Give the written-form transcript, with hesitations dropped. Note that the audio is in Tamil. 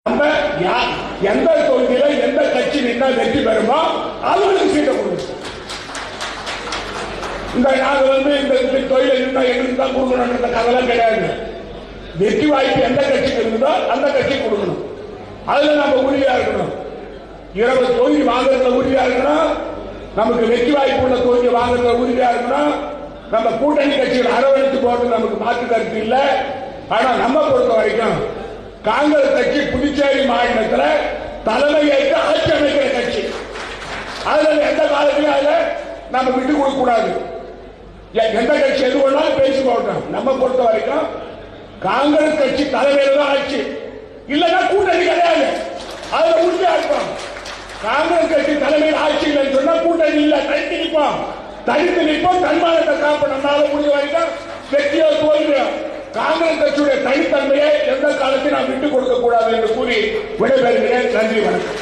நம்ம எந்த தொகுதியில எந்த கட்சி நின்னா வெற்றி பெறுமோ அவங்களுக்கு சீட்டை கொடுக்கும். நாங்க இந்த தொழிலை நின்னா எங்களுக்கு தான் கொடுக்கணும் கதெல்லாம் கிடையாது. வெற்றி வாய்ப்பு எந்த கட்சிக்கு இருந்ததோ அந்த கட்சி கொடுக்கணும். அதுல நம்ம உறுதியா இருக்கணும். 20 தொகுதி வாங்குறதுல உறுதியா இருக்கணும். நமக்கு வெற்றி வாய்ப்பு உள்ள தொகுதி வாங்குறதுல உறுதியா இருக்கணும். நம்ம கூட்டணி கட்சிகள் அரவணைத்து போறது நமக்கு மாற்று கருத்து இல்லை. ஆனா நம்ம பொறுத்த வரைக்கும் காங்கிரஸ் கட்சி புதுச்சேரி மாநிலத்தில் தலைமை ஏற்று ஆட்சி அமைக்கிற கட்சி. அதுல எந்த காலத்திலும் அதுல நம்ம விட்டு கொடுக்க கூடாது. எந்த கட்சி எது வேணாலும் பேசி போட்டோம். நம்ம பொறுத்த வரைக்கும் காங்கிரஸ் கட்சி தலைமையில தான் ஆட்சி, இல்லைன்னா கூட்டணி கிடையாது. அதுல உறுதியா இருப்போம். காங்கிரஸ் கட்சி தலைமையில் ஆட்சி இல்லைன்னு சொன்னா கூட்டணி இல்ல, தனித்து நிற்போம். தன்மானத்தை காப்பனால முடிவு வரைக்கும் வெற்றியோ தோல்வியோ காங்கிரஸ் கட்சியுடைய தனித்தன்மையை எந்த காலத்தையும் நாம் விட்டுக் கொடுக்க கூடாது என்று கூறி விடைபெறுகிறேன். நன்றி, வணக்கம்.